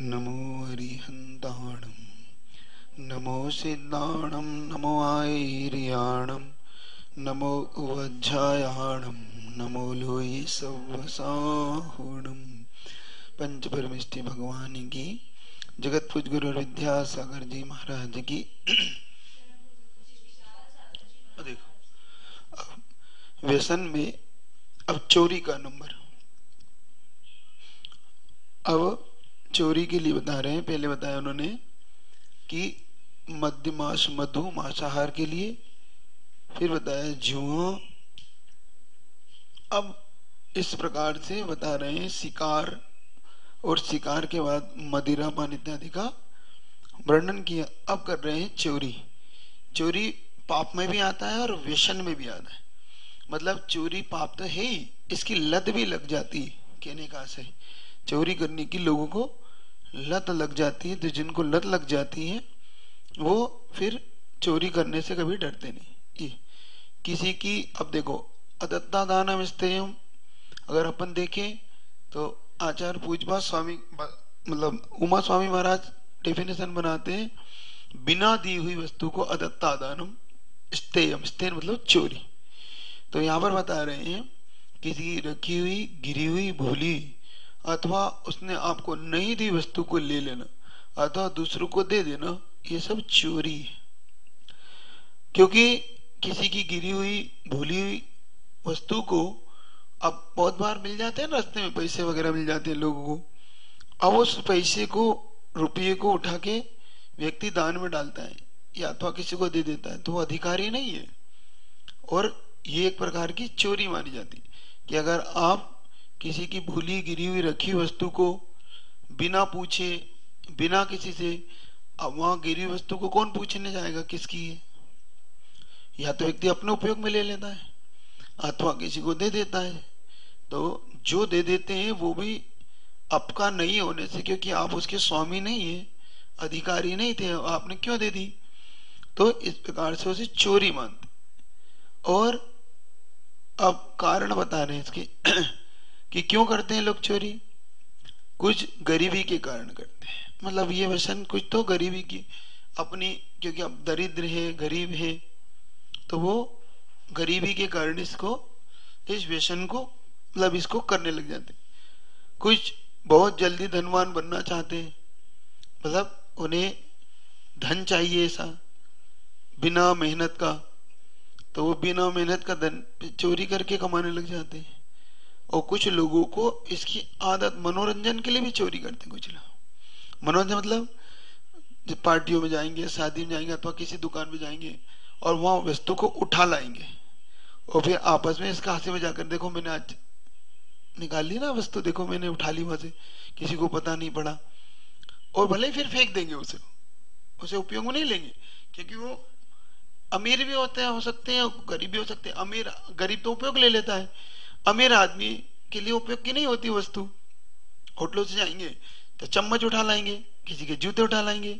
नमो हरिहन्ताणं नमो सिद्धाणं नमो आयर्याणं नमो उवज्झायाणं नमो लोये सव्वसाहुणं। पंच परमेष्टि भगवान की, जगत पूज गुरु विद्यासागर जी महाराज की। देखो व्यसन में अब चोरी का नंबर। अब चोरी के लिए बता रहे हैं। पहले बताया उन्होंने कि मध्य मास मधु मांसाहार के लिए, फिर बताया जुआ। अब इस प्रकार से बता रहे हैं शिकार, और शिकार के बाद मदिरापान इत्यादि का वर्णन किया। अब कर रहे हैं चोरी। चोरी पाप में भी आता है और व्यसन में भी आता है। मतलब चोरी पाप तो है ही, इसकी लत भी लग जाती है। कहने का से चोरी करने की लोगों को लत लग जाती है। तो जिनको लत लग जाती है वो फिर चोरी करने से कभी डरते नहीं। ये किसी की, अब देखो अदत्ता दानम स्तेयम, अगर अपन देखें तो आचार्य पूजपा स्वामी मतलब उमा स्वामी महाराज डेफिनेशन बनाते हैं, बिना दी हुई वस्तु को अदत्ता दानम स्तेयम। स्तेय मतलब चोरी। तो यहाँ पर बता रहे हैं किसी की रखी हुई, गिरी हुई, भूली अथवा उसने आपको नहीं दी वस्तु को ले लेना अथवा दूसरों को दे देना, ये सब चोरी है। क्योंकि किसी की गिरी हुई, भूली हुई वस्तु को अब बहुत बार मिल जाते हैं रास्ते में, पैसे वगैरह मिल जाते हैं लोगों को। अब उस पैसे को, रुपये को उठा के व्यक्ति दान में डालता है या अथवा किसी को दे देता है, तो वो अधिकारी नहीं है। और ये एक प्रकार की चोरी मानी जाती कि अगर आप किसी की भूली, गिरी हुई, रखी वस्तु को बिना पूछे, बिना किसी से, अब वहां गिरी वस्तु को कौन पूछने जाएगा किसकी है? या तो व्यक्ति अपने उपयोग में ले लेता है अथवा किसी को दे देता है। तो जो दे देते हैं वो भी आपका नहीं होने से, क्योंकि आप उसके स्वामी नहीं है, अधिकारी नहीं थे, आपने क्यों दे दी? तो इस प्रकार से उसे चोरी मानते। और अब कारण बता रहे हैं इसके कि क्यों करते हैं लोग चोरी। कुछ गरीबी के कारण करते हैं, मतलब ये व्यसन कुछ तो गरीबी की अपनी, क्योंकि अब दरिद्र है, गरीब है, तो वो गरीबी के कारण इसको, इस व्यसन को, मतलब इसको करने लग जाते। कुछ बहुत जल्दी धनवान बनना चाहते हैं, मतलब उन्हें धन चाहिए ऐसा बिना मेहनत का, तो वो बिना मेहनत का धन चोरी करके कमाने लग जाते हैं। और कुछ लोगों को इसकी आदत, मनोरंजन के लिए भी चोरी करते हैं कुछ लोग। मनोरंजन मतलब पार्टियों में जाएंगे, शादी में जाएंगे अथवा किसी दुकान में जाएंगे और वहां वस्तु को उठा लाएंगे और फिर आपस में इसका हंसी में जाकर, देखो मैंने आज निकाल ली ना वस्तु, देखो मैंने उठा ली वहां से, किसी को पता नहीं पड़ा। और भले ही फिर फेंक देंगे उसे उपयोग में नहीं लेंगे, क्योंकि वो अमीर भी होते हैं, हो सकते हैं, गरीब भी हो सकते हैं। अमीर, गरीब तो उपयोग ले लेता है, अमीर आदमी के लिए उपयोग की नहीं होती वस्तु। होटलों से जाएंगे तो चम्मच उठा लाएंगे, किसी के जूते उठा लाएंगे,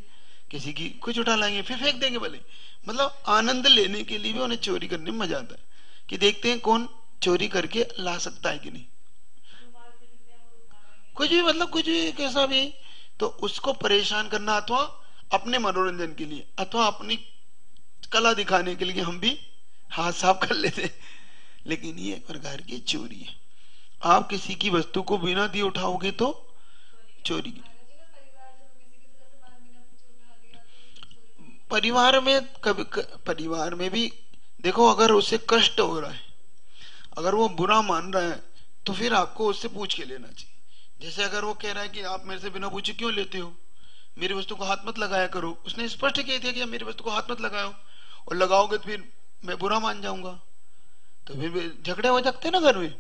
किसी की कुछ उठा लाएंगे, फिर फेंक देंगे भले। मतलब आनंद लेने के लिए भी उन्हें चोरी करने में मजा आता है कि देखते हैं कौन चोरी करके ला सकता है कि नहीं। कुछ भी, मतलब कुछ भी, कैसा भी, तो उसको परेशान करना अथवा अपने मनोरंजन के लिए अथवा अपनी कला दिखाने के लिए हम भी हाथ साफ कर लेते हैं। लेकिन ये एक प्रकार की चोरी है। आप किसी की वस्तु को बिना दिए उठाओगे तो चोरी की। परिवार में कभी परिवार में भी देखो, अगर उसे कष्ट हो रहा है, अगर वो बुरा मान रहा है, तो फिर आपको उससे पूछ के लेना चाहिए। जैसे अगर वो कह रहा है कि आप मेरे से बिना पूछे क्यों लेते हो, मेरी वस्तु को हाथ मत लगाया करो, उसने स्पष्ट कह दिया कि मेरी वस्तु को हाथ मत लगाओ, और लगाओगे तो फिर मैं बुरा मान जाऊंगा, तो फिर झगड़े हो जाते हैं ना घर में।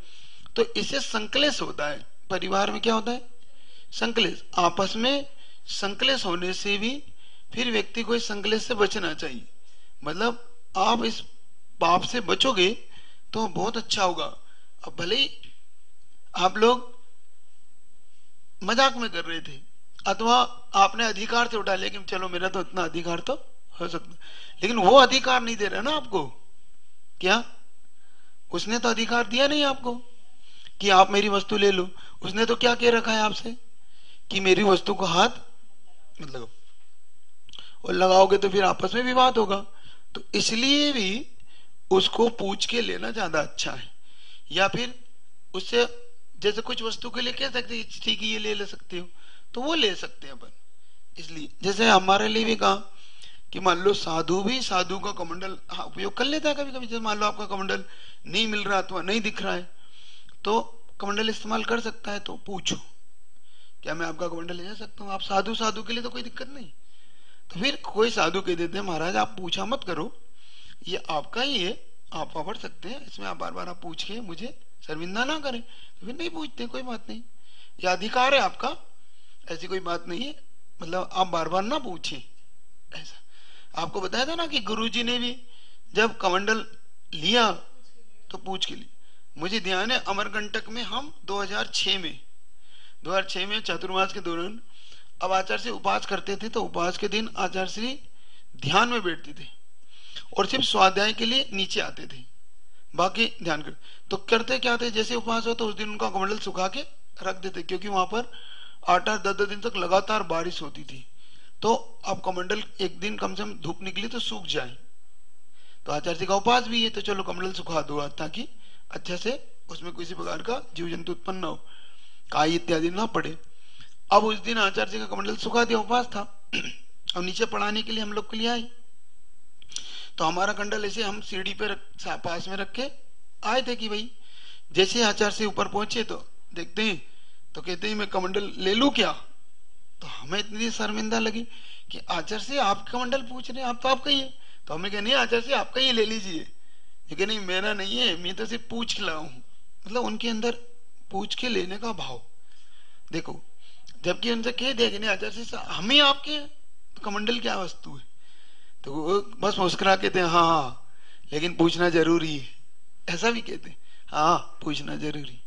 तो इससे संकलेश होता है। परिवार में क्या होता है? संकलेश। आपस में संकलेश होने से भी फिर व्यक्ति को इस संकलेश से बचना चाहिए। मतलब आप इस पाप से बचोगे तो बहुत अच्छा होगा। अब भले ही आप लोग मजाक में कर रहे थे अथवा आपने अधिकार से उठा लिया कि चलो मेरा तो इतना अधिकार तो हो सकता, लेकिन वो अधिकार नहीं दे रहा ना आपको। क्या उसने तो अधिकार दिया नहीं आपको कि आप मेरी वस्तु ले लो। उसने तो क्या कह रखा है आपसे कि मेरी वस्तु को हाथ मत लगाओ, और लगाओगे तो फिर आपस में विवाद होगा। तो इसलिए भी उसको पूछ के लेना ज्यादा अच्छा है। या फिर उससे जैसे कुछ वस्तु के लिए कह सकते हैं ठीक है ये ले सकते हो, तो वो ले सकते हैं अपन। इसलिए जैसे हमारे लिए भी कहा कि मान लो साधु भी साधु का कमंडल उपयोग कर लेता है कभी कभी। जैसे मान लो आपका कमंडल नहीं मिल रहा अथवा नहीं दिख रहा है, तो कमंडल इस्तेमाल कर सकता है। तो पूछो क्या मैं आपका कमंडल ले जा सकता हूँ? आप साधु साधु के लिए तो कोई दिक्कत नहीं। तो फिर कोई साधु कह देते हैं महाराज आप पूछा मत करो, ये आपका ही है, आप वापस सकते हैं, इसमें आप बार बार आप पूछ के मुझे शर्मिंदा ना करें। तो फिर नहीं पूछते, कोई बात नहीं, ये अधिकार है आपका, ऐसी कोई बात नहीं है। मतलब आप बार बार ना पूछें। ऐसा आपको बताया था ना कि गुरुजी ने भी जब कमंडल लिया तो पूछ के लिए। मुझे ध्यान है अमरकंटक में हम 2006 में चातुर्मास के दौरान अब आचार्य से उपवास करते थे। तो उपवास के दिन आचार्य श्री ध्यान में बैठते थे और सिर्फ स्वाध्याय के लिए नीचे आते थे, बाकी ध्यान कर। तो करते क्या थे, जैसे उपवास हो तो उस दिन उनका कमंडल सुखा के रख देते, क्योंकि वहां पर 8-8 10 दिन तक लगातार बारिश होती थी। तो अब कमंडल एक दिन कम से कम धूप निकली तो सूख जाए। तो आचार्य जी का उपवास भी है, तो चलो कमंडल सुखा दो ताकि अच्छे से उसमें किसी प्रकार का जीव जंतु उत्पन्न न हो, काई इत्यादि ना पड़े। अब उस दिन आचार्य जी का कमंडल सुखा दिया, उपवास था। अब नीचे पढ़ाने के लिए हम लोग के लिए आए, तो हमारा कंडल ऐसे हम सीढ़ी पे पास में रख के आए थे कि भाई जैसे आचार्य से ऊपर पहुंचे तो देखते हैं तो कहते हैं मैं कमंडल ले लूं क्या? तो हमें इतनी शर्मिंदा लगी कि आचार्य से आप कमंडल पूछ रहे हैं, आप तो आपका ही है। तो हमें कहा नहीं आचार्य से आपका ही ले लीजिए। लेकिन नहीं मेरा नहीं है, मैं तो सिर्फ पूछ के लाया हूं। मतलब उनके अंदर पूछ के लेने का भाव देखो, जबकि उनसे कह दिया कि नहीं आचार्य से हम ही आपके हैं, तो कमंडल क्या वस्तु है? तो वो बस मुस्कुरा के थे हाँ लेकिन पूछना जरूरी है, ऐसा भी कहते हाँ पूछना जरूरी।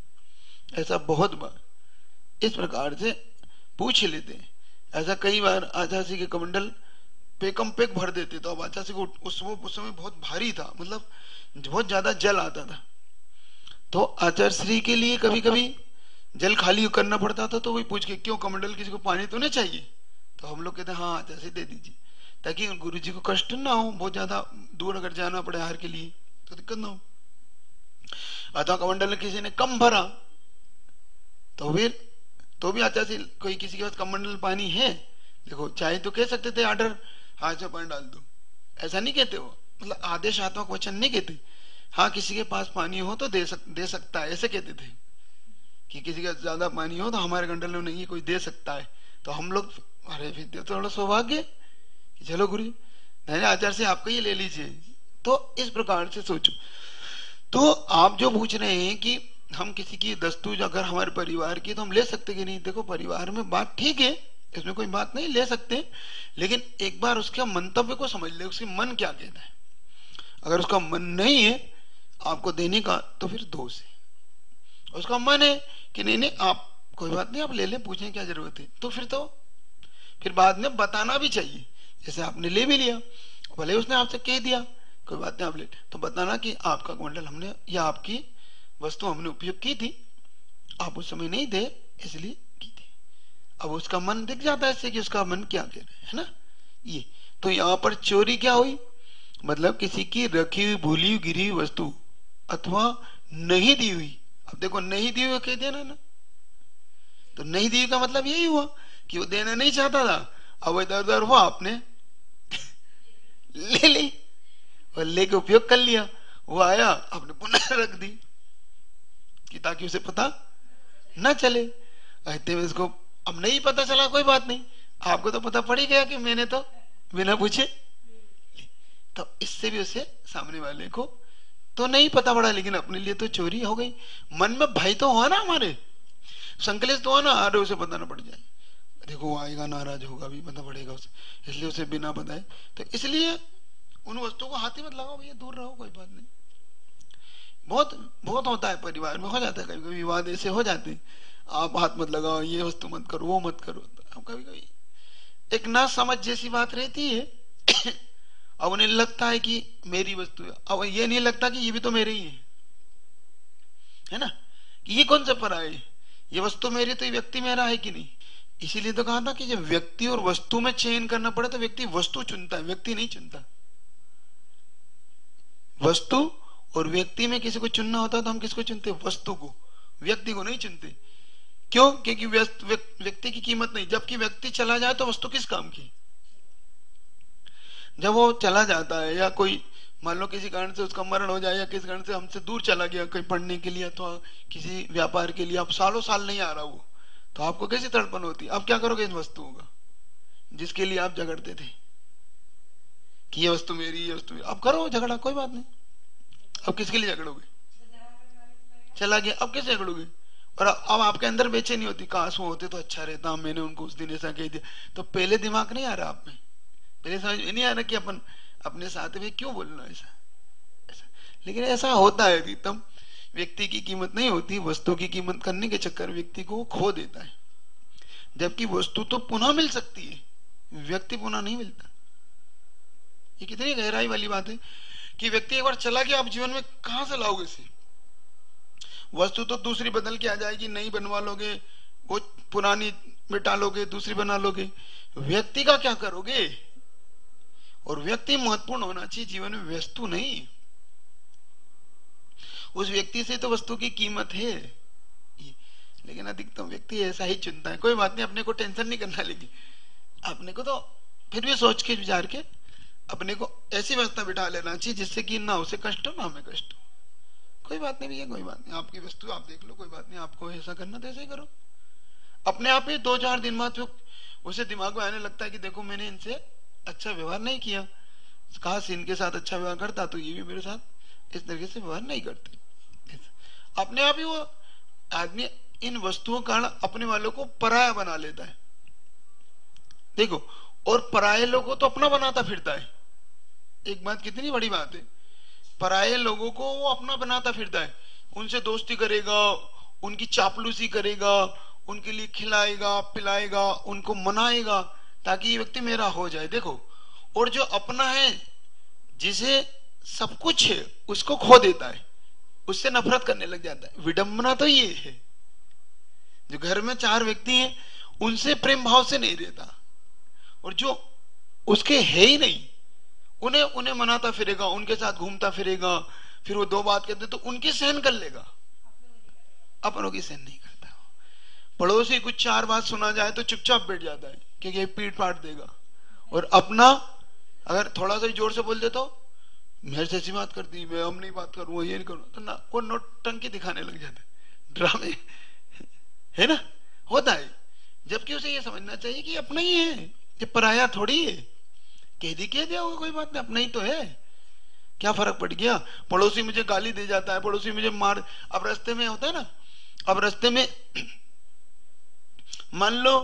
ऐसा बहुत बार इस प्रकार से पूछ लेते हैं। ऐसा कई बार आचार्य के कमंडल पेकम पेक भर देते। तो अब आचार्य को उस समय बहुत भारी था, मतलब बहुत ज्यादा जल आता था। तो आचार्य श्री के लिए कभी कभी जल खाली करना पड़ता था। तो वही पूछ के क्यों कमंडल किसी को पानी तो नहीं चाहिए? तो हम लोग कहते हाँ आचार्य से दे दीजिए, ताकि गुरु जी को कष्ट ना हो, बहुत ज्यादा दूर अगर जाना पड़े हार के लिए तो दिक्कत ना हो। अथवा कमंडल किसी ने कम भरा तो फिर तो भी आचार्य से कोई किसी के पास कमंडल पानी है, देखो चाहे तो कह सकते थे आर्डर हाथ से पानी डाल दो, ऐसा नहीं कहते हो, मतलब आदेशात्मक वचन नहीं कहते। हाँ किसी के पास पानी हो तो दे सकता है, ऐसे कहते थे कि किसी का ज्यादा पानी हो तो हमारे कंडल में नहीं है, कोई दे सकता है। तो हम लोग अरे फिर थोड़ा सौभाग्य कि चलो गुरु नहीं आचार्य से आपका ये ले लीजिए। तो इस प्रकार से सोचो। तो आप जो पूछ रहे हैं कि हम किसी की दस्तूर अगर हमारे परिवार की तो हम ले सकते कि नहीं, देखो परिवार में बात ठीक है, इसमें कोई बात नहीं, ले सकते, लेकिन एक बार उसके मंतव्य को समझ ले, उसके मन क्या कहता है। अगर उसका मन नहीं है आपको देने का तो फिर दोष है। उसका मन है कि नहीं नहीं आप कोई बात नहीं आप ले लें, पूछने क्या जरूरत है, तो फिर बाद में बताना भी चाहिए। जैसे आपने ले भी लिया, भले उसने आपसे कह दिया कोई बात नहीं आप ले, तो बताना कि आपका कमंडल हमने या आपकी वस्तु हमने उपयोग की थी, आप उस समय नहीं दे इसलिए की थी। अब उसका मन दिख जाता है इससे कि उसका मन क्या कह रहा है ना ये। तो यहाँ पर चोरी क्या हुई, मतलब किसी की रखी हुई भूली हुई गिरी हुई वस्तु अथवा नहीं दी हुई। अब देखो नहीं दी हुई कह देना ना, तो नहीं दी का मतलब यही हुआ कि वो देना नहीं चाहता था, अब इधर उधर हुआ आपने ले ली और लेके उपयोग कर लिया, वो आया आपने पुनः रख दी कि ताकि उसे पता ना चले। इतने में इसको अब नहीं पता चला कोई बात नहीं, आपको तो पता पड़ ही गया कि मैंने तो बिना पूछे। तो इससे भी उसे सामने वाले को तो नहीं पता पड़ा, लेकिन अपने लिए तो चोरी हो गई। मन में भय तो हुआ ना, हमारे संकलेश तो हुआ ना, अरे उसे पता ना पड़ जाए, देखो वो आएगा नाराज होगा भी पता पड़ेगा उसे, इसलिए उसे बिना बताए। तो इसलिए उन वस्तुओं को हाथ ही मत लगाओ भैया, दूर रहो, कोई बात नहीं। बहुत बहुत होता है परिवार में, हो जाता है कभी कभी विवाद ऐसे हो जाते हैं, आप हाथ मत लगाओ, ये वस्तु मत करो, वो मत करो। अब कभी कभी एक ना समझ जैसी बात रहती है। अब उन्हें लगता है कि मेरी वस्तु है, अब ये नहीं लगता कि ये भी तो मेरे ही है ना, कि ये कौन सा पराया है, ये वस्तु मेरी तो ये व्यक्ति मेरा है कि नहीं। इसीलिए तो कहा था कि जब व्यक्ति और वस्तु में चयन करना पड़े तो व्यक्ति वस्तु चुनता है, व्यक्ति नहीं चुनता। वस्तु और व्यक्ति में किसी को चुनना होता तो हम किसको चुनते? वस्तु को, व्यक्ति को नहीं चुनते। क्यों? क्योंकि व्यक्ति की कीमत नहीं। जबकि व्यक्ति चला जाए तो वस्तु किस काम की? जब वो चला जाता है या कोई मान लो किसी कारण से उसका मरण हो जाए या किसी कारण से हमसे दूर चला गया कहीं पढ़ने के लिए अथवा किसी व्यापार के लिए, अब सालों साल नहीं आ रहा वो, तो आपको कैसी तड़पन होती? अब क्या करोगे इन वस्तुओं का जिसके लिए आप झगड़ते थे कि ये वस्तु मेरी, ये वस्तु मेरी। अब करो झगड़ा, कोई बात नहीं। अब किसके लिए झगड़ोगे? चला गया, अब कैसे झगड़ोगे? और अब आपके अंदर बेचैनी होती, काश वो होते तो अच्छा रहता, मैंने उनको उस दिन ऐसा कह दिया। तो पहले दिमाग नहीं आ रहा आप में, पहले समझ नहीं आ रहा कि अपन अपने साथ में क्यों बोलना ऐसा। लेकिन ऐसा होता है कि तब व्यक्ति की कीमत नहीं होती, वस्तु की कीमत करने के चक्कर व्यक्ति को खो देता है। जबकि वस्तु तो पुनः मिल सकती है, व्यक्ति पुनः नहीं मिलता। ये कितनी गहराई वाली बात है कि व्यक्ति एक बार चला गया, आप जीवन में कहां से लाओगे इसे? वस्तु तो दूसरी बदल के आ जाएगी, नई बनवा लोगे, वो पुरानी मिटा लोगे, दूसरी बना लोगे। व्यक्ति का क्या करोगे? और व्यक्ति महत्वपूर्ण होना चाहिए जीवन में, वस्तु नहीं। उस व्यक्ति से तो वस्तु की कीमत है, लेकिन अधिकतम व्यक्ति ऐसा ही चुनता है। कोई बात नहीं, अपने को टेंशन नहीं करना, लेकिन अपने को तो फिर भी सोच के विचार के अपने को ऐसी व्यवस्था बिठा लेना चाहिए जिससे कि ना उसे कष्ट हो ना हमें कष्ट हो। कोई बात नहीं भैया, कोई बात नहीं, आपकी वस्तु आप देख लो, कोई बात नहीं, आपको ऐसा करना तो ऐसे ही करो। अपने आप ही 2-4 दिन बाद उसे दिमाग में आने लगता है कि देखो मैंने इनसे अच्छा व्यवहार नहीं किया, काश इनके साथ अच्छा व्यवहार करता तो ये भी मेरे साथ इस तरीके से व्यवहार नहीं करते। अपने आप ही वो आदमी इन वस्तुओं का कारण अपने वालों को पराया बना लेता है। देखो, और पराये लोगों तो अपना बनाता फिरता है। एक बात कितनी बड़ी बात है, पराये लोगों को वो अपना बनाता फिरता है, उनसे दोस्ती करेगा, उनकी चापलूसी करेगा, उनके लिए खिलाएगा पिलाएगा, उनको मनाएगा ताकि ये व्यक्ति मेरा हो जाए। देखो, और जो अपना है जिसे सब कुछ है उसको खो देता है, उससे नफरत करने लग जाता है। विडंबना तो ये है, जो घर में 4 व्यक्ति हैं उनसे प्रेम भाव से नहीं रहता, और जो उसके है ही नहीं उन्हें मनाता फिरेगा, उनके साथ घूमता फिरेगा, फिर वो 2 बात कहते तो उनकी सहन कर लेगा, अपनों की सहन नहीं करता। पड़ोसी कुछ 4 बात सुना जाए तो चुपचाप बैठ जाता है क्योंकि ये पीट पाट देगा, और अपना अगर थोड़ा सा जोर से बोल दे तो मेरे से ऐसी बात करती, मैं हम नहीं बात करूंगा, ये नहीं करूंगा, तो ना वो नोटंकी दिखाने लग जाता है, ड्रामे है ना, होता है। जबकि उसे ये समझना चाहिए कि अपना ही है, ये पराया थोड़ी है। कह दिया होगा, कोई बात नहीं, अपना ही तो है, क्या फर्क पड़ गया। पड़ोसी मुझे गाली दे जाता है, पड़ोसी मुझे मार, अब रास्ते में होता है ना, अब रास्ते में मान लो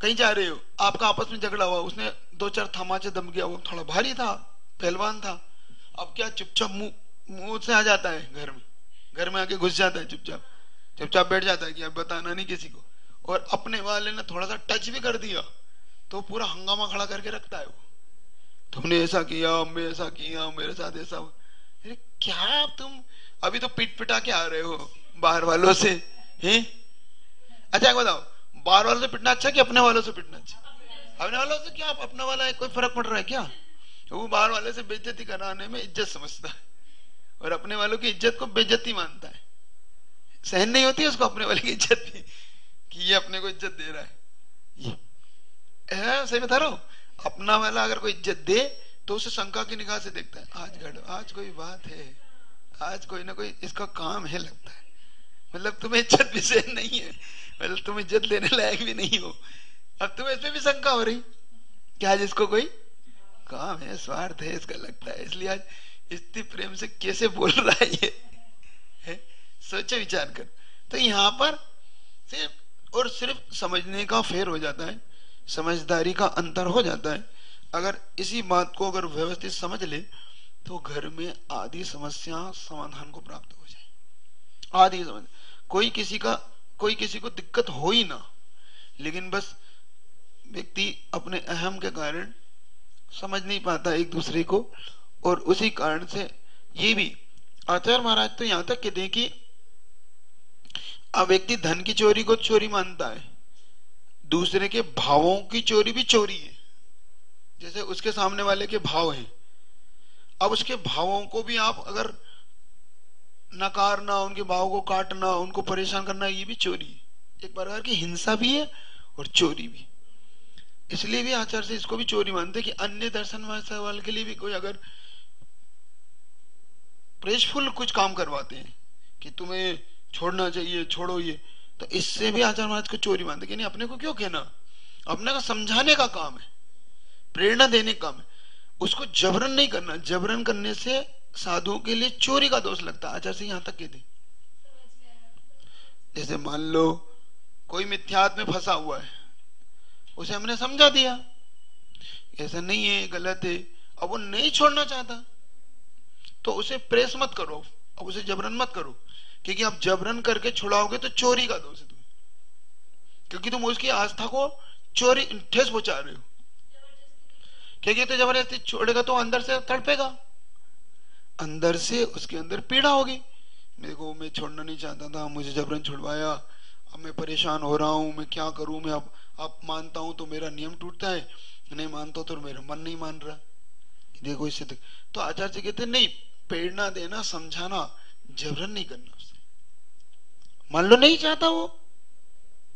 कहीं जा रहे हो, आपका आपस में झगड़ा हुआ, उसने 2-4 थमाचे दम गया, वो थोड़ा भारी था, पहलवान था, अब क्या चुपचाप मुंह से आ जाता है, घर में आके घुस जाता है, चुपचाप बैठ जाता है कि अब बताना नहीं किसी को। और अपने वाले ने थोड़ा सा टच भी कर दिया तो पूरा हंगामा खड़ा करके रखता है, वो तुमने ऐसा किया, मैं ऐसा किया, मेरे साथ ऐसा। अरे क्या तुम अभी तो पीट पिटा के आ रहे हो बाहर वालों से, हैं? अच्छा बताओ, बाहर वालों से पिटना अच्छा कि अपने वालों से पिटना अच्छा? अपने वालों से क्या, अपना वाला है, कोई फर्क पड़ रहा है क्या? वो बाहर वाले से बेइज्जती कराने में इज्जत समझता है, और अपने वालों की इज्जत को बेइज्जती मानता है। सहन नहीं होती उसको अपने वाले की इज्जत की, कि ये अपने को इज्जत दे रहा है। सही बता रहा हूं, अपना वाला अगर कोई इज्जत दे तो उसे शंका की निगाह से देखता है, आज कोई बात है, आज कोई ना कोई इसका काम है लगता है, मतलब तुम्हें इज्जत भी सहन नहीं है, मतलब तुम इज्जत लेने लायक भी नहीं हो। अब तुम्हें इसमें भी शंका हो रही कि आज इसको कोई काम है, स्वार्थ है इसका लगता है, इसलिए आज इतनी प्रेम से कैसे बोल रहा है ये, है? सोचो विचार कर। तो यहां पर सिर्फ और सिर्फ समझने का फेर हो जाता है, समझदारी का अंतर हो जाता है। अगर इसी बात को अगर व्यवस्थित समझ ले तो घर में आदि समस्या समाधान को प्राप्त हो जाए। आदि समझ, कोई किसी को दिक्कत हो ही ना, लेकिन बस व्यक्ति अपने अहम के कारण समझ नहीं पाता एक दूसरे को, और उसी कारण से ये भी आचार्य महाराज तो यहां तक कहते हैं कि अब व्यक्ति धन की चोरी को चोरी मानता है, दूसरे के भावों की चोरी भी चोरी है। जैसे उसके सामने वाले के भाव हैं, अब उसके भावों को भी आप अगर नकारना, उनके भाव को काटना, उनको परेशान करना, ये भी चोरी है। एक प्रकार की हिंसा भी है और चोरी भी। इसलिए भी आचार्य से इसको भी चोरी मानते कि अन्य दर्शन वाले के लिए भी कोई अगर प्रेसफुल कुछ काम करवाते हैं कि तुम्हें छोड़ना चाहिए, छोड़ो ये, तो इससे भी आचार्य महाराज को चोरी मानते कि नहीं, अपने को क्यों कहना, अपने को समझाने का काम है, प्रेरणा देने का काम है, उसको जबरन नहीं करना। जबरन करने से साधुओं के लिए चोरी का दोष लगता है। आचार्य से यहां तक कहते, जैसे मान लो कोई मिथ्यात्व में फंसा हुआ है, उसे हमने समझा दिया ऐसा नहीं है, गलत है, अब वो नहीं छोड़ना चाहता, तो उसे प्रेस मत करो, अब उसे जबरन मत करो, क्योंकि आप जबरन करके छुड़ाओगे तो चोरी का दोष है तुम, क्योंकि तुम उसकी आस्था को चोरी ठेस पहुंचा रहे हो। क्योंकि तो जबरदस्ती छोड़ेगा तो अंदर से तड़पेगा, अंदर से उसके अंदर पीड़ा होगी। मेरे को, मैं छोड़ना नहीं चाहता था, मुझे जबरन छुड़वाया, अब मैं परेशान हो रहा हूं, मैं क्या करूं, मैं अब मानता हूं तो मेरा नियम टूटता है, नहीं मानता तो मेरा मन नहीं मान रहा, देखो इससे तो आचार्य कहते नहीं, प्रेरणा देना, समझाना, जबरन नहीं करना उससे। मान लो नहीं चाहता, वो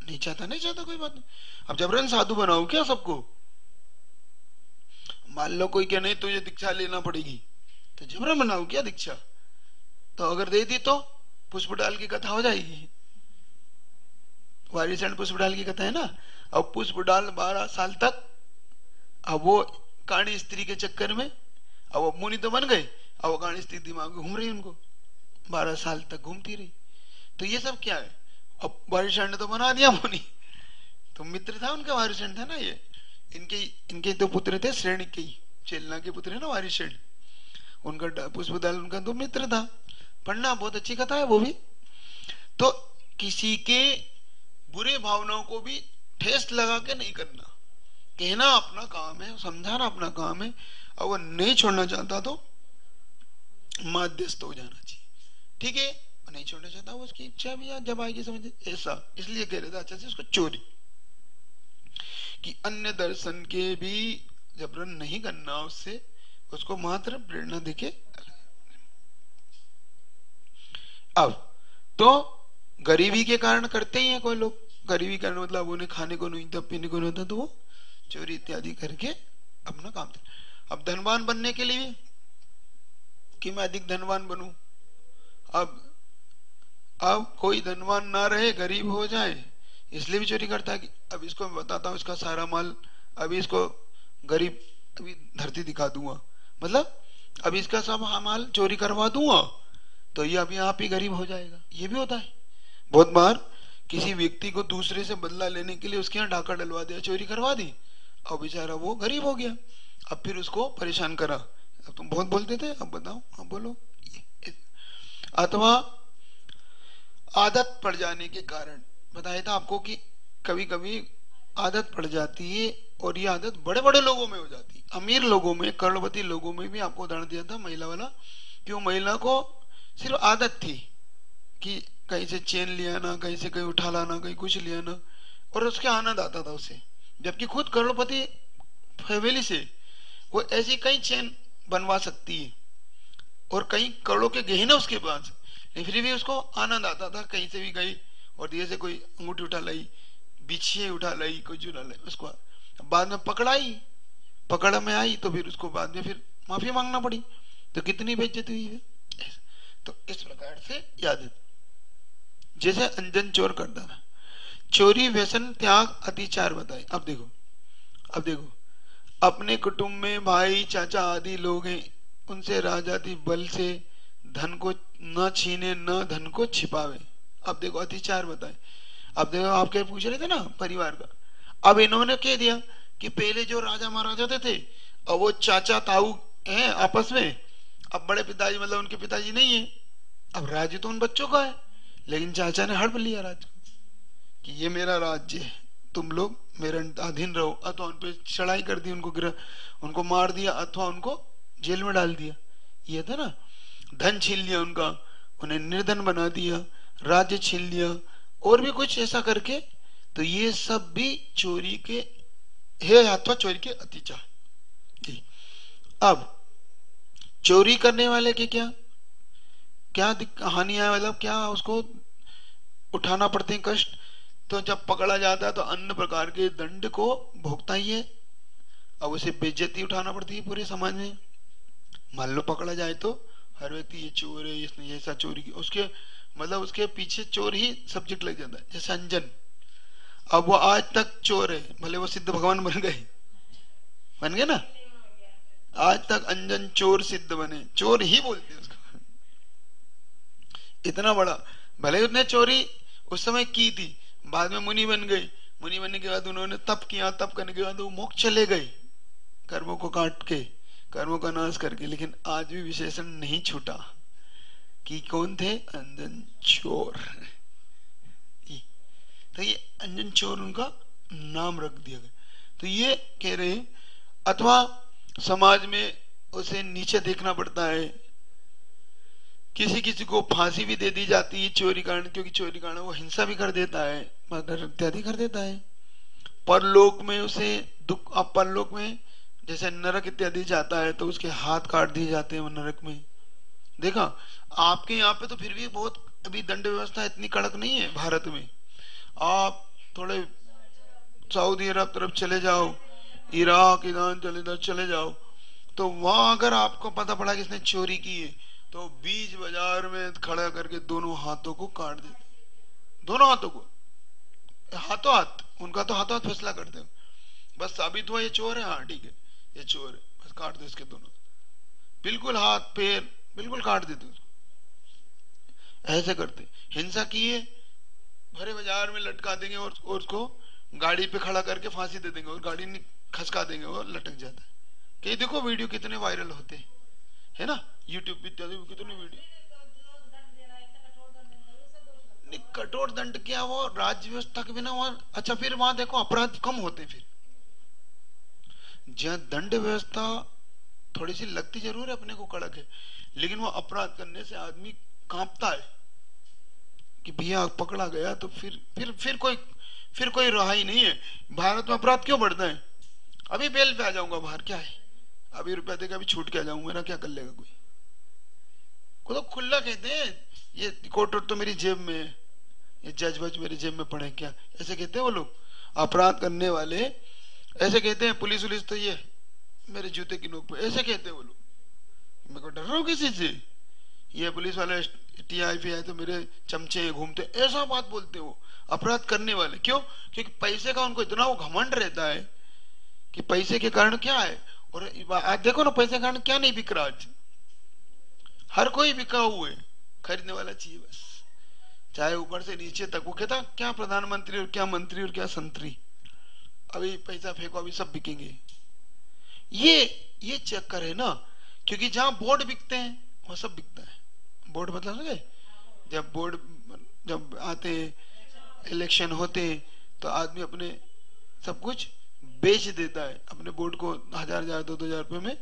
नहीं चाहता, नहीं चाहता, कोई बात नहीं, अब जबरन साधु बनाओ क्या सबको। मान लो कोई क्या नहीं तुझे दीक्षा लेना पड़ेगी, तो जबरन बनाओ क्या दीक्षा, तो अगर दे दी तो पुष्प डाल की कथा हो जाएगी। वारिसण पुष्प डाल की कथा है ना। अब पुष्प डाल 12 साल तक, अब वो काणी स्त्री के चक्कर में, अब वो मुनि तो बन गए, अब वो काणी स्त्री दिमाग में घूम रही, उनको 12 साल तक घूमती रही। तो ये सब क्या है, अब वारिसण ने तो बना दिया मुनि, तो मित्र था उनका, वारिसण था ना, ये इनके तो पुत्र थे, श्रेणी के चेलना के पुत्र है ना वारिसण, उनका पुष्पदल उनका तो मित्र था। पढ़ना, बहुत अच्छी कथा है वो भी। तो किसी के बुरे भावनाओं को भी ठेस लगा के नहीं करना, कहना अपना काम है, समझाना अपना काम है, और वो नहीं छोड़ना चाहता तो मध्यस्थ हो जाना चाहिए, ठीक है, नहीं छोड़ना चाहता वो उसकी इच्छा भी जब आएगी समझे, ऐसा। इसलिए कह रहे थे अच्छा से उसको चोरी, कि अन्य दर्शन के भी जबरन नहीं करना उससे, उसको मात्र प्रेरणा देके। अब तो गरीबी के कारण करते ही हैं कोई लोग, गरीबी कारण मतलब उन्हें खाने को नहीं था, पीने को नहीं था, तो वो चोरी इत्यादि करके अपना काम था। अब धनवान बनने के लिए कि मैं अधिक धनवान बनूं, अब कोई धनवान ना रहे, गरीब हो जाए, इसलिए भी चोरी करता है कि अब इसको मैं बताता हूं, इसका सारा माल अभी इसको गरीब, अभी धरती दिखा दूंगा, मतलब अभी इसका सब माल चोरी करवा दूंगा, तो ये अभी आप ही गरीब हो जाएगा। ये भी होता है बहुत बार, किसी व्यक्ति को दूसरे से बदला लेने के लिए उसके यहाँ डाका डलवा दिया, चोरी करवा दी, और बेचारा वो गरीब हो गया, अब फिर उसको परेशान करा। अब तुम बहुत बोलते थे, अब बताओ, अब बोलो। अथवा आदत पड़ जाने के कारण, बताया था आपको कि कभी कभी आदत पड़ जाती है, और ये आदत बड़े बड़े लोगों में हो जाती है, अमीर लोगों में, करोड़पति लोगों में भी। आपको उदाहरण दिया था महिला वाला, क्यों, महिला को सिर्फ आदत थी कि कहीं से चेन लिया ना, कहीं से कहीं उठा लाना, कहीं कुछ लिया ना, और उसके आनंद आता था उसे, जबकि खुद करोड़पति फैमिली से वो ऐसी कई चेन बनवा सकती है, और कई करोड़ों के गहने उसके पास, फिर भी उसको आनंद आता था, कहीं से भी गई और दिए से कोई अंगूठी उठा लाई, बिछिए उठा लाई, कुछ उठा लाई, उसको बाद में पकड़ाई, पकड़ में आई तो फिर उसको बाद में फिर माफी मांगना पड़ी, तो कितनी बेइज्जती हुई है। तो इस प्रकार से याद, जैसे अंजन चोर करता था, चोरी, व्यसन, त्याग, अतिचार बताए। अब देखो अपने कुटुंब में भाई, चाचा आदि लोग हैं, उनसे राजाति बल से धन को न छीने, न धन को छिपावे। अब देखो अतिचार बताए। अब देखो आप क्या पूछ रहे थे ना परिवार का, अब इन्होंने कह दिया कि पहले जो राजा महाराजा थे और वो चाचा ताऊ हैं आपस में, अब बड़े पिताजी मतलब उनके पिताजी नहीं है, अब राज्य तो उन बच्चों का है, लेकिन चाचा ने हड़प लिया राज्य कि ये मेरा राज्य है, तुम लोग मेरे अधीन रहो, अथवा उन पर चढ़ाई कर दी, उनको मार दिया, अथवा उनको जेल में डाल दिया। ये था ना, धन छीन लिया उनका, उन्हें निर्धन बना दिया, राज्य छीन लिया, और भी कुछ ऐसा करके, तो ये सब भी चोरी के है अथवा चोरी के अतिचा। अब चोरी करने वाले के क्या क्या हानियां, मतलब क्या उसको उठाना पड़ते हैं कष्ट। तो जब पकड़ा जाता है तो अन्य प्रकार के दंड को भोगता ही है। अब उसे बेइज्जती उठाना पड़ती है पूरे समाज में। मान लो पकड़ा जाए तो हर व्यक्ति ये चोर है, इसने ऐसा चोरी की, उसके मतलब उसके पीछे चोर ही सब्जेक्ट लग जाता है। जैसे अंजन, अब वो आज तक चोर है, भले वो सिद्ध भगवान बन गए ना, आज तक अंजन चोर सिद्ध बने, चोर ही बोलते हैं उसको। इतना बड़ा, भले उसने चोरी उस समय की थी, बाद में मुनि बन गए, मुनि बनने के बाद उन्होंने तप किया, तप करने के बाद वो मोक्ष चले गए कर्मों को काट के, कर्मों का नाश करके। लेकिन आज भी विशेषण नहीं छूटा कि कौन थे, अंजन चोर। तो ये अंजन चोर उनका नाम रख दिया गया। तो ये कह रहे हैं, अथवा समाज में उसे नीचे देखना पड़ता है। किसी किसी को फांसी भी दे दी जाती है चोरी कारण, क्योंकि चोरी कारण वो हिंसा भी कर देता है, मर्डर इत्यादि कर देता है। परलोक में उसे दुख, अब परलोक में जैसे नरक इत्यादि जाता है तो उसके हाथ काट दिए जाते हैं वो नरक में। देखा आपके यहाँ पे तो फिर भी बहुत अभी दंड व्यवस्था इतनी कड़क नहीं है भारत में। आप थोड़े सऊदी अरब तरफ चले जाओ, इराक ईरान चले जाओ, तो वहां अगर आपको पता पड़ा कि इसने चोरी की है तो बीच बाजार में खड़ा करके दोनों हाथों को काट देते, दोनों हाथों को, हाथों हाथ, उनका तो हाथों हाथ फैसला करते हो, बस साबित हुआ ये चोर है, हाँ ठीक है ये चोर है, बस काट दो इसके दोनों, बिल्कुल हाथ पैर बिल्कुल काट देते, ऐसे करते। हिंसा की है, भरे बाजार में लटका देंगे और उसको गाड़ी पे खड़ा करके फांसी दे देंगे और गाड़ी खसका देंगे और लटक जाता है। कि देखो वीडियो कितने वायरल होते हैं, है ना, यूट्यूब पे कितने वीडियो। कठोर दंड क्या, वो राज्य व्यवस्था के बिना वहां, अच्छा फिर वहां देखो अपराध कम होते हैं। फिर जहां दंड व्यवस्था थोड़ी सी लगती जरूर है अपने को कड़क है, लेकिन वो अपराध करने से आदमी कांपता है कि भैया पकड़ा गया तो फिर कोई रहाई नहीं है। भारत में अपराध क्यों बढ़ता है, अभी बेल पे आ जाऊंगा बाहर, क्या है अभी रुपया देगा अभी छूट के आ जाऊंगा, मेरा क्या कर लेगा कोई, को तो खुला कहते हैं ये कोट तो मेरी जेब में है, ये जज बज मेरी जेब में पड़े क्या, ऐसे कहते हैं वो लोग। अपराध करने वाले ऐसे कहते हैं, पुलिस उलिस तो ये मेरे जूते की नोक पे, ऐसे कहते हैं वो लोग। मेरे को डर रहा हूं किसी से, ये पुलिस वाले टीआई तो मेरे चमचे घूमते, ऐसा बात बोलते हो अपराध करने वाले। क्यों, क्योंकि पैसे का उनको इतना वो घमंड रहता है कि पैसे के कारण क्या है। और आज देखो ना पैसे के कारण क्या नहीं बिक रहा, आज हर कोई बिका हुआ है, खरीदने वाला चाहिए बस, चाहे ऊपर से नीचे तक। वो कहता क्या प्रधानमंत्री और क्या मंत्री और क्या संतरी, अभी पैसा फेंको अभी सब बिकेंगे। ये चक्कर है ना, क्योंकि जहां बोर्ड बिकते हैं वहां सब बिकता है। बोर्ड मतलब समझे, जब आते इलेक्शन होते तो आदमी अपने सब कुछ बेच देता है, अपने बोर्ड को 1000 2000 रुपए में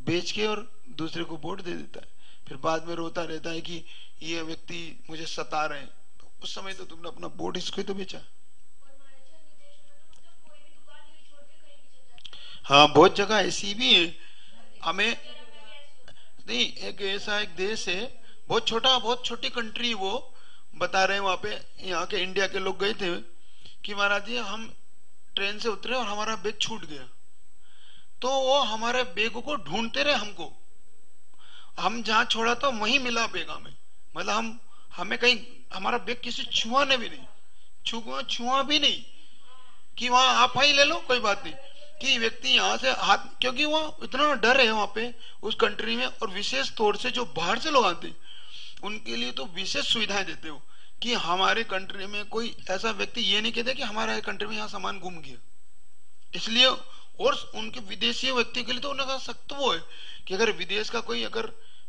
बेच के और दूसरे को वोट दे देता है। फिर बाद में रोता रहता है कि ये व्यक्ति मुझे सता रहे हैं, तो उस समय तो तुमने अपना वोट इसको ही तो बेचा। हाँ बहुत जगह ऐसी भी है, हमें नहीं, एक ऐसा एक देश है बहुत छोटा, बहुत छोटी कंट्री, वो बता रहे हैं वहां पे यहाँ के इंडिया के लोग गए थे कि महाराज जी हम ट्रेन से उतरे और हमारा बैग छूट गया, तो वो हमारे बैग को ढूंढते रहे हमको, हम जहां छोड़ा था वहीं मिला बैग हमें, मतलब हमें कहीं हमारा बैग किसी छुआ ने भी नहीं, छुआ भी नहीं कि वहां आप ही ले लो कोई बात नहीं, कि व्यक्ति यहाँ से हाथ, क्योंकि वहाँ इतना डर है वहां पे उस कंट्री में। और विशेष तौर से जो बाहर से लोग आते उनके लिए तो विशेष सुविधाएं देते हो कि हमारे कंट्री में कोई ऐसा व्यक्ति ये नहीं कहते कि हमारे कंट्री में यहाँ सामान गुम गया, इसलिए। और उनके विदेशी व्यक्ति के लिए तो उनका सख्त वो है कि अगर विदेश का कोई अगर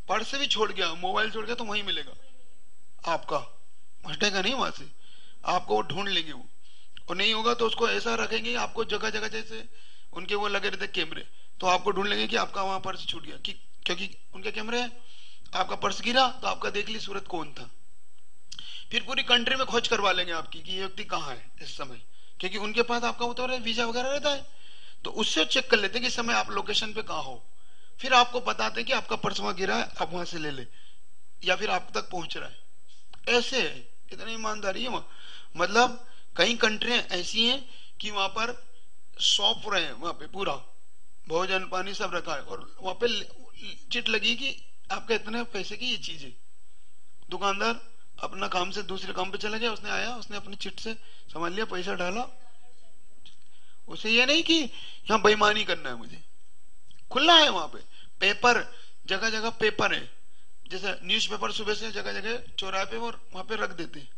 पर्स भी छोड़ गया, मोबाइल छोड़ गया, तो वहीं मिलेगा आपका, हटेगा नहीं वहां से, आपको वो ढूंढ लेंगे वो। और नहीं होगा तो उसको ऐसा रखेंगे आपको जगह जगह, जैसे उनके वो लगे रहते कैमरे, तो आपको ढूंढ लेंगे कि आपका वहां पर्स छूट गया, क्योंकि उनके कैमरे है, आपका पर्स गिरा तो आपका देख ली सूरत कौन था। फिर पूरी कंट्री में खोज करवा लेंगे आपकी कि ये व्यक्ति कहाँ है इस समय, क्योंकि उनके पास आपका वो तो वीजा वगैरह रहता है, तो उससे चेक कर लेते हैं कि इस समय आप लोकेशन पे कहाँ हो, फिर आपको बताते हैं कि आपका पर्स वहां गिरा है, आप वहां से ले ले, या फिर आप तक पहुंच रहा है। ऐसे है, इतनी ईमानदारी है वहां। मतलब कई कंट्रियां ऐसी हैं कि वहां पर सौंप रहे हैं, वहां पे पूरा भोजन पानी सब रखा है, और वहां पे चिट लगी कि आपके इतने पैसे की ये चीज है। दुकानदार अपना काम से दूसरे काम पे चला गया, उसने आया, उसने अपनी चिट से समझ लिया, पैसा डाला। उसे ये नहीं कि यहाँ बेईमानी करना है मुझे, खुला है वहां पे। पेपर जगह जगह पेपर है, जैसे न्यूज़पेपर सुबह से जगह जगह चौराहे पे और वहां पे रख देते हैं,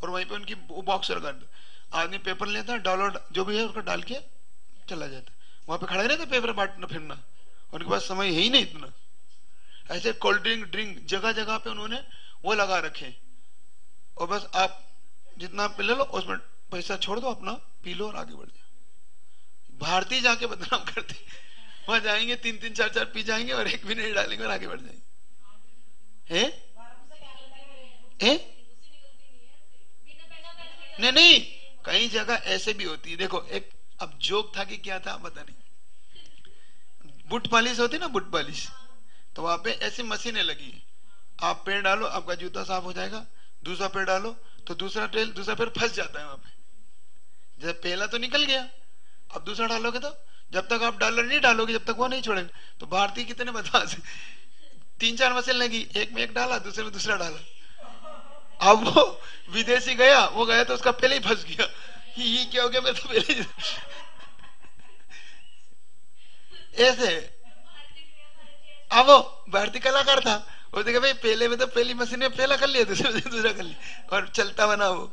और वहीं पे उनकी बॉक्स रखा देते, आदमी पेपर लेता है, डॉलर जो भी है उसको डाल के चला जाता है। वहां पे खड़े रहते पेपर बांटना फिरना, उनके पास समय है ही नहीं इतना। ऐसे कोल्ड ड्रिंक ड्रिंक जगह जगह पे उन्होंने वो लगा रखे, और बस आप जितना पी लो उसमें पैसा छोड़ दो, अपना पी लो और आगे बढ़ जाओ। भारतीय जाके बदनाम करते, वहां जाएंगे 3-3 4-4 पी जाएंगे और एक भी नहीं डालेंगे और आगे बढ़ जाएंगे। है नहीं नहीं, कई जगह ऐसे भी होती है। देखो एक अब जोक था कि क्या था पता नहीं, बुट पॉलिश होती ना, बुट पॉलिश, तो वहां पे ऐसी मशीनें लगी है, आप पैर डालो आपका जूता साफ हो जाएगा, दूसरा पैर डालो तो दूसरा पैर फंस जाता है वहां पे। जब पहला तो निकल गया, अब दूसरा डालोगे तो जब तक आप डॉलर नहीं डालोगे जब तक वो नहीं छोड़ेंगे। तो भारतीय कितने बदमाश है, 3-4 मशीन लगी, एक में एक डाला, दूसरे में दूसरा डाला। अब वो विदेशी गया, वो गया तो उसका पहले ही फंस गया, ये क्या हो गया, मैं तो पहले ऐसे। अब वो भारतीय कलाकार था, वो देखा भाई पहले में तो पहली मशीन में पहला कर लिया, दूसरे में दूसरा कर लिया, और चलता बना वो।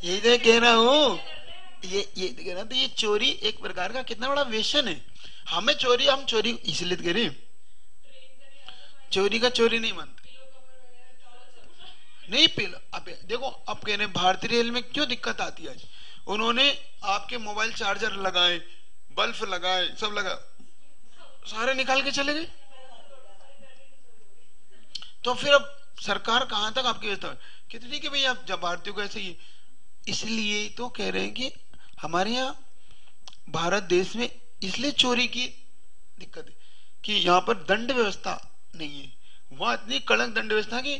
यही तो कह रहा हूँ, ये कह रहा तो ये चोरी एक प्रकार का कितना बड़ा व्यसन है। हम चोरी इसलिए करें, चोरी का चोरी नहीं मानते। नहीं पहले अब देखो, अब कह रहे भारतीय रेल में क्यों दिक्कत आती है, उन्होंने आपके मोबाइल चार्जर लगाए, बल्ब लगाए, सब लगा, सारे निकाल के चले गए। तो फिर अब सरकार कहां तक आपकी व्यवस्था है, कहते ठीक है भाई आप जब भारतीयों को ऐसे ही। इसलिए तो कह रहे हैं कि हमारे यहाँ भारत देश में इसलिए चोरी की दिक्कत है कि यहाँ पर दंड व्यवस्था नहीं है। वहां इतनी कड़क दंड व्यवस्था कि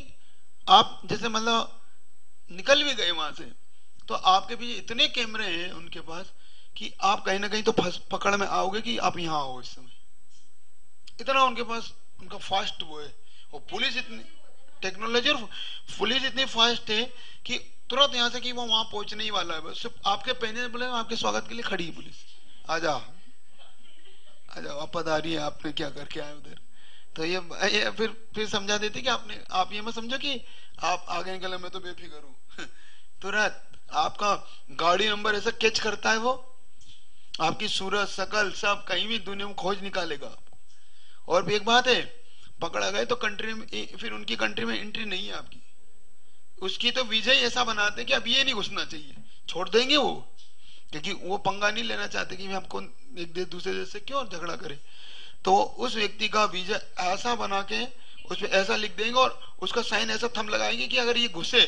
आप जैसे मतलब निकल भी गए वहां से तो आपके पीछे इतने कैमरे हैं उनके पास कि आप कहीं ना कहीं तो पकड़ में आओगे कि आप यहाँ आओ इस समय। इतना उनके पास उनका फास्ट वो है, और पुलिस इतनी टेक्नोलॉजी और पुलिस इतनी फास्ट है कि तुरंत यहाँ से कि वो वहां पहुंचने ही वाला है, बस आपके पहने बोले आपके स्वागत के लिए खड़ी है पुलिस, आ जाओ आ जाओ आप पधारी है, आपने क्या करके आए उधर। तो ये फिर समझा देते कि आप ये मत समझो कि आप आगे निकले मैं तो बेफिक्र हूं तुरंत आपका गाड़ी नंबर ऐसा कैच करता है वो, आपकी सूरत शकल सब कहीं भी दुनिया में खोज निकालेगा आपको। और भी एक बात है, पकड़ा गए तो कंट्री में फिर उनकी कंट्री में एंट्री नहीं है आपकी, उसकी तो वीजा ही ऐसा बनाते कि अब ये नहीं घुसना चाहिए, छोड़ देंगे वो, क्योंकि वो पंगा नहीं लेना चाहते कि हमको एक देश दूसरे देश से क्यों झगड़ा करे। तो उस व्यक्ति का वीजा ऐसा बना के उसमें ऐसा लिख देंगे और उसका साइन ऐसा थंब लगाएंगे कि अगर ये घुसे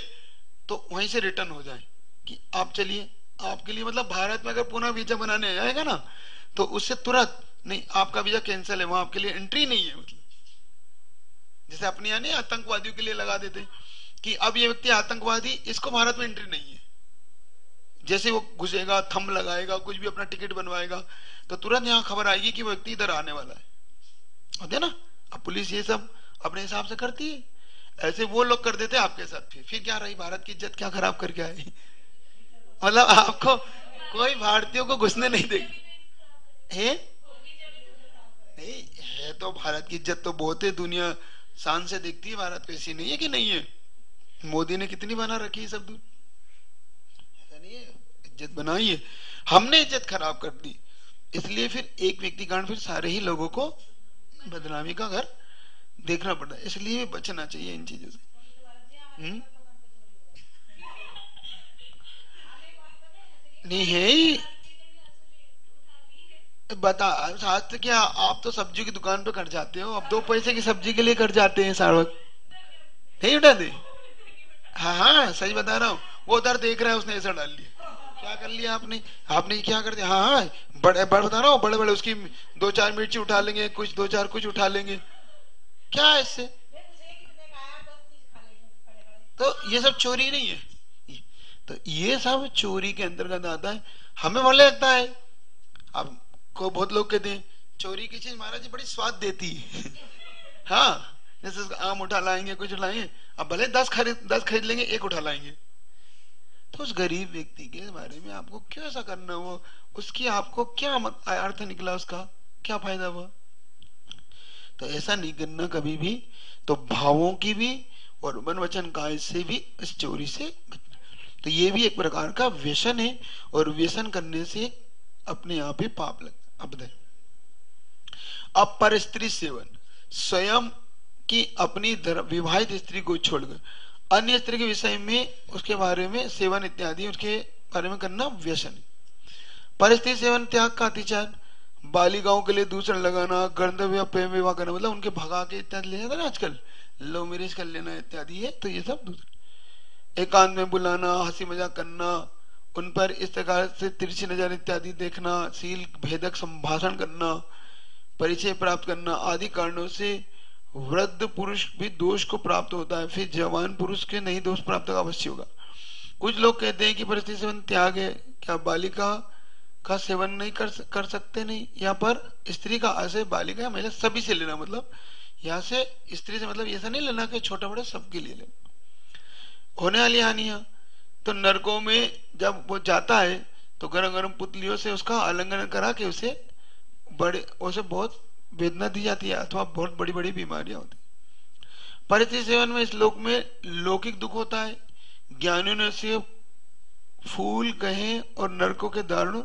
तो वहीं से रिटर्न हो जाए कि आप चलिए। आपके लिए मतलब भारत में अगर पुनः वीजा बनाने आएगा ना तो उससे तुरंत नहीं, आपका वीजा कैंसिल है, वहां आपके लिए एंट्री नहीं है। मतलब जैसे अपने यहाँ नहीं आतंकवादियों के लिए लगा देते कि अब ये व्यक्ति आतंकवादी, इसको भारत में एंट्री नहीं है। जैसे वो घुसेगा थंब लगाएगा कुछ भी अपना टिकट बनवाएगा तो तुरंत यहाँ खबर आएगी कि वो व्यक्ति इधर आने वाला है, होते ना। अब पुलिस ये सब अपने हिसाब से करती है, ऐसे वो लोग कर देते आपके साथ। फिर क्या रही भारत की इज्जत, क्या खराब करके आए। मतलब आपको कोई भारतीयों को घुसने नहीं देगा है, नहीं है तो भारत की इज्जत तो बहुत है, दुनिया शान से देखती है भारत को, ऐसी नहीं है कि नहीं है। मोदी ने कितनी बना रखी है सब दूर, ऐसा नहीं है, इज्जत बनाई है, हमने इज्जत खराब कर दी। इसलिए फिर एक व्यक्ति कारण फिर सारे ही लोगों को बदनामी का घर देखना पड़ता है, इसलिए बचना चाहिए इन चीजों से। नहीं है ही बता शास्त्र क्या, आप तो सब्जी की दुकान पे कट जाते हो, अब 2 पैसे की सब्जी के लिए कट जाते हैं सारा वक्त, नहीं उठाते? हाँ हाँ सही बता रहा हूँ। वो उधर देख रहा है, उसने ऐसा डाल लिया, क्या कर लिया आपने? आपने क्या कर दिया? हाँ हाँ बड़े बड़े बता रहा हूँ, बड़े बड़े उसकी 2-4 मिर्ची उठा लेंगे, कुछ 2-4 कुछ उठा लेंगे, क्या है इससे? तो ये सब चोरी नहीं है? तो ये सब चोरी के अंतर्गत आता है। हमें भले लगता है, अब को बहुत लोग कहते हैं चोरी की चीज महाराज जी बड़ी स्वाद देती है हाँ, जैसे आम उठा लाएंगे, कुछ उठाएंगे, अब भले 10 खरीद लेंगे, एक उठा लाएंगे। तो उस गरीब व्यक्ति के बारे में आपको क्यों ऐसा करना? वो उसकी आपको क्या अर्थ निकला, उसका क्या फायदा हुआ? तो ऐसा नहीं करना कभी भी। तो भावों की भी और मन वचन काय से भी इस चोरी से बचना। तो ये भी एक प्रकार का व्यसन है, और व्यसन करने से अपने आप ही पाप लगता। अब पर स्त्री सेवन, स्वयं की अपनी विवाहित स्त्री को छोड़कर अन्य स्त्री के विषय में, उसके बारे में सेवन इत्यादि उसके बारे में करना व्यसन है। पर स्त्री सेवन त्याग का अतिचार, बालिकाओं के लिए दूसरा लगाना, गंधर्व प्रेम विवाह करना, मतलब उनके भगा के इत्यादि ले जाता है ना आजकल, लव मैरिज कर लेना इत्यादि है। तो ये सब दूसरा, एकांत में बुलाना, हंसी मजाक करना, उन पर इस प्रकार से तिरछी नजर इत्यादि देखना, शील भेदक संभाषण करना, परिचय प्राप्त करना आदि कारणों से वृद्ध पुरुष भी दोष को प्राप्त होता है। फिर जवान पुरुष के नहीं दोष प्राप्त का अवश्य होगा। कुछ लोग कहते हैं कि परिस्थिति सेवन त्याग है, क्या बालिका का सेवन नहीं कर सकते? नहीं, यहाँ पर स्त्री का ऐसे बालिका महिला सभी से लेना, मतलब यहाँ से स्त्री से मतलब ऐसा नहीं लेना कि छोटा बड़ा सबके लिए लेना। होने वाली हानियां, तो नरकों में जब वो जाता है तो गरम गरम पुतलियों से उसका आलिंगन करा के उसे बहुत वेदना दी जाती है, अथवा बहुत बड़ी बड़ी बीमारियां होती। परिस्थिति सेवन में इस लोक में लौकिक दुख होता है, ज्ञानियों ने उसे फूल कहे, और नरकों के दारुण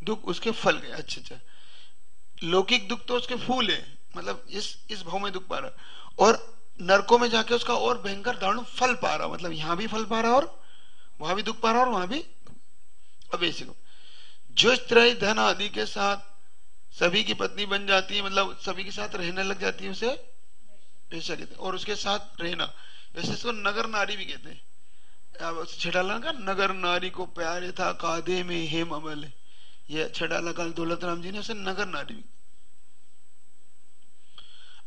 दुख उसके फल गए। अच्छा, लौकिक दुख तो उसके फूल है, मतलब इस भाव में दुख पा रहा, और नरकों में जाके उसका और भयंकर दारुण फल पा रहा, मतलब यहां भी फल पा रहा और वहां भी दुख पा रहा और वहां भी। अब ऐसे जो स्त्री धन आदि के साथ सभी की पत्नी बन जाती है, मतलब सभी के साथ रहने लग जाती है, उसे पेशा कहते हैं। और उसके साथ रहना, वैसे इसको नगर नारी भी कहते हैं। छठाला का नगर नारी को प्यारे था कादे में हेम अमल, ये छठाला काल दौलत राम जी ने उसे नगर नारी भी।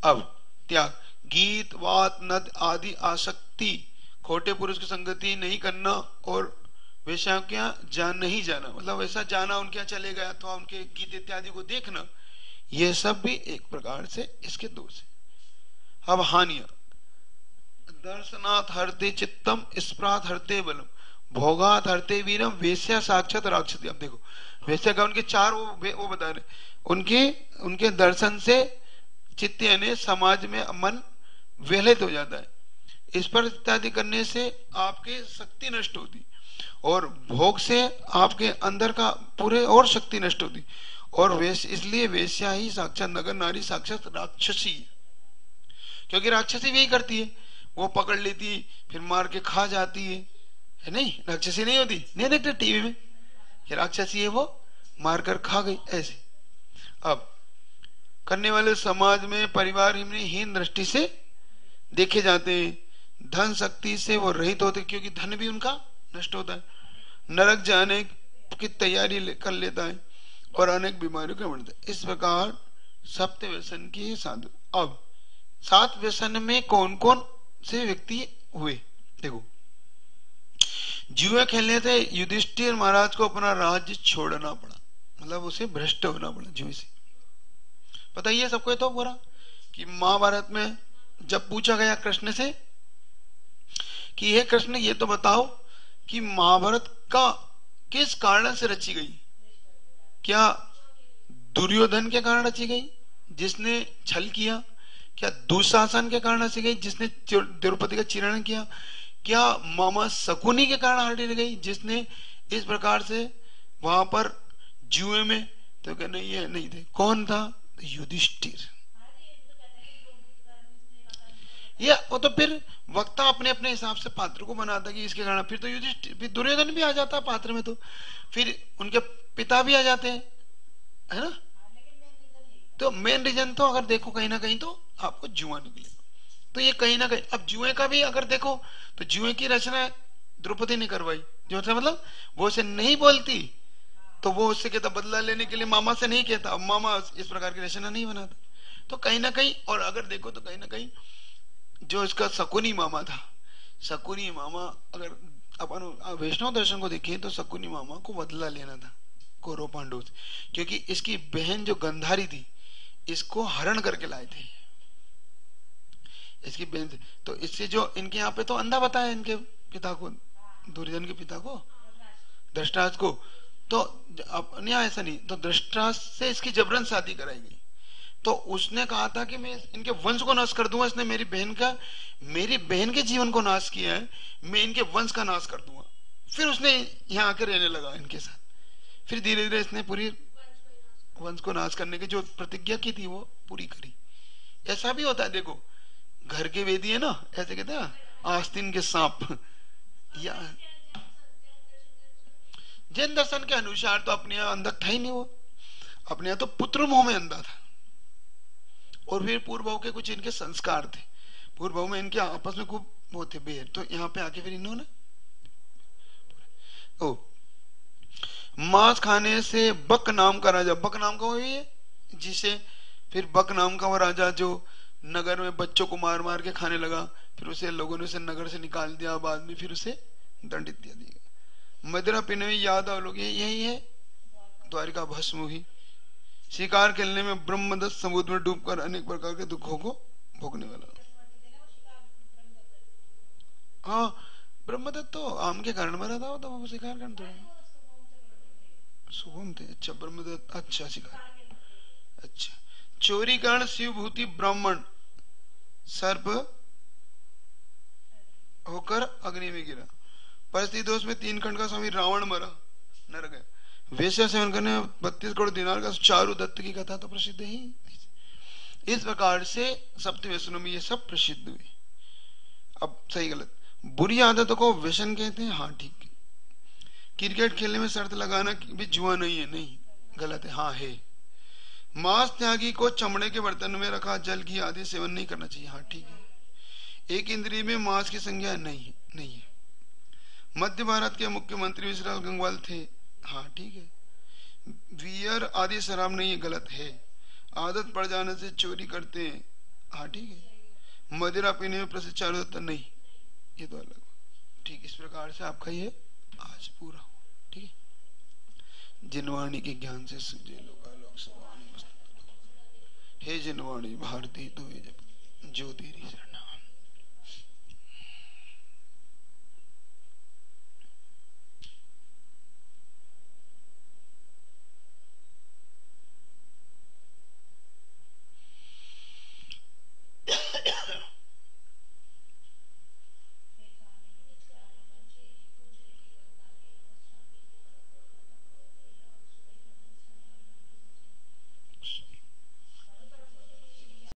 अब त्याग, गीत वात नद आदि आसक्ति, खोटे पुरुष की संगति नहीं करना, और वैसा क्या जान नहीं जाना, मतलब वैसा जाना उनके यहाँ चले गया अथवा उनके गीत इत्यादि को देखना, ये सब भी एक प्रकार से इसके दोष है। अब हानियां, दर्शनाथ हरते चित्तम, स्पृहात हरते बलम, भोगात हरते वीरम, वेश्या साक्षात राक्षसी। अब देखो वेश्या का उनके 4 वो बता रहे, उनके दर्शन से चित्त यानी समाज में मन विहलित हो जाता है, स्पर्श इत्यादि करने से आपकी शक्ति नष्ट होती, और भोग से आपके अंदर का पूरे और शक्ति नष्ट होती, और इसलिए वेश्या ही साक्षात नगर नारी साक्षात राक्षसी, क्योंकि राक्षसी भी यही करती है, वो पकड़ लेती फिर मार के खा जाती है नहीं? राक्षसी नहीं होती? नहीं देखते टीवी में कि राक्षसी है वो मारकर खा गई ऐसे। अब करने वाले समाज में परिवार हीन दृष्टि से देखे जाते हैं, धन शक्ति से वो रहित होते, क्योंकि धन भी उनका नष्ट होता है, नरक जाने की तैयारी कर लेता है, और अनेक बीमारियों का बढ़ता है। इस प्रकार सप्त व्यसन की साधु। अब 7 व्यसन में कौन कौन से व्यक्ति हुए? देखो, जुए खेलने से युधिष्ठिर महाराज को अपना राज्य छोड़ना पड़ा, मतलब उसे भ्रष्ट होना पड़ा जुए से। पता ही है सबको तो पूरा कि महाभारत में जब पूछा गया कृष्ण से कि हे कृष्ण ये तो बताओ कि महाभारत का किस कारण से रची गई? क्या दुर्योधन के कारण रची गई जिसने छल किया? क्या दुशासन के कारण रची गई जिसने द्रौपदी का चिरण किया? क्या मामा शकुनी के कारण हटी गई जिसने इस प्रकार से वहां पर जुए में? तो क्या नहीं, ये नहीं थे। कौन था? युधिष्ठिर। या वो तो फिर वक्ता अपने अपने हिसाब से पात्र को बनाता कि इसके कारण, फिर तो युधिष्ठिर, फिर दुर्योधन भी आ जाता पात्र में, तो फिर उनके पिता भी आ जाते हैं, है ना? तो मेन रीजन तो अगर देखो कहीं ना कहीं तो आपको जुआ निकलेगा। तो ये कहीं ना कहीं, अब जुए का भी अगर देखो तो जुए की रचना द्रौपदी ने करवाई, जो मतलब वो उसे नहीं बोलती तो वो उससे कहता बदला लेने के लिए, मामा से नहीं कहता, अब मामा इस प्रकार की रचना नहीं बनाता। तो कहीं ना कहीं, और अगर देखो तो कहीं ना कहीं जो इसका शकुनी मामा था, शकुनी मामा अगर अपन वैष्णव दर्शन को देखें तो शकुनी मामा को बदला लेना था कौरव पांडव से, क्योंकि इसकी बहन जो गंधारी थी इसको हरण करके लाए थे इसकी बहन से। तो इससे जो इनके यहाँ पे तो अंधा बताया इनके पिता को, दुर्योधन के पिता को, धृतराष्ट्र को। तो अन्याय ऐसा नहीं, तो धृतराष्ट्र से इसकी जबरन शादी कराई गई। तो उसने कहा था कि मैं इनके वंश को नाश कर दूंगा, इसने मेरी बहन के जीवन को नाश किया है, मैं इनके वंश का नाश कर दूंगा। फिर उसने यहाँ आकर रहने लगा इनके साथ, फिर धीरे धीरे इसने पूरी वंश को नाश करने की जो प्रतिज्ञा की थी वो पूरी करी। ऐसा भी होता है, देखो घर के वेदी है ना, ऐसे कहते हैं आस्तीन के सांप, या जैन दर्शन के अनुसार तो अपने यहाँ अंधा था ही नहीं, वो अपने यहाँ तो पुत्र मोह में अंधा था, और फिर पूर्व के कुछ इनके संस्कार थे, पूर्व में इनके आपस में खूब वो थे बेर, तो यहाँ पे आके फिर इन्होंने ओ मांस खाने से बक नाम का राजा, बक नाम का वो है जिसे फिर बक नाम का वो राजा जो नगर में बच्चों को मार मार के खाने लगा, फिर उसे लोगों ने उसे नगर से निकाल दिया, बाद में फिर उसे दंडित दिया दिया। मदिरा पीने में याद आओ लोग, यही है द्वारिका भस्म हुई। शिकार खेलने में ब्रह्मदत्त समुद्र में डूबकर अनेक प्रकार के दुखों को भोगने वाला। हाँ, ब्रह्मदत्त तो आम के कारण मरा था, तो वो शिकार करने थोड़ा शुभम थे। अच्छा ब्रह्मदत्त, अच्छा शिकार, अच्छा। चोरी कारण शिवभूति ब्राह्मण सर्प होकर अग्नि में गिरा। परिस्थिति दोष में 3 खंड का स्वामी रावण मरा, नर गया। वेश्या सेवन करने में 32 करोड़ दिनार का चारु दत्त की कथा तो प्रसिद्ध ही। इस प्रकार से सप्तव्यसनों में ये सब प्रसिद्ध हुए। अब सही गलत, बुरी आदतों को व्यसन कहते हैं, हाँ ठीक है। क्रिकेट खेलने में शर्त लगाना भी जुआ नहीं है, नहीं गलत है, हाँ है। मांस त्यागी को चमड़े के बर्तन में रखा जल घी आदि सेवन नहीं करना चाहिए, हाँ ठीक है। एक इंद्रिय में मांस की संज्ञा नहीं है। मध्य भारत के मुख्यमंत्री विश्राम गंगवाल थे, हाँ ठीक है। बियर आदि शराब नहीं है, गलत है। आदत पड़ जाने से चोरी करते हैं, हाँ ठीक है। मदिरा पीने में प्रसिद्ध चारु दत्त नहीं, ये तो अलग। ठीक, इस प्रकार से आपका ये आज पूरा हो, ठीक है। जिनवाणी के ज्ञान से सूझे लोकालोक सवानी, हे जिनवाणी भारती तो ज्योतिरी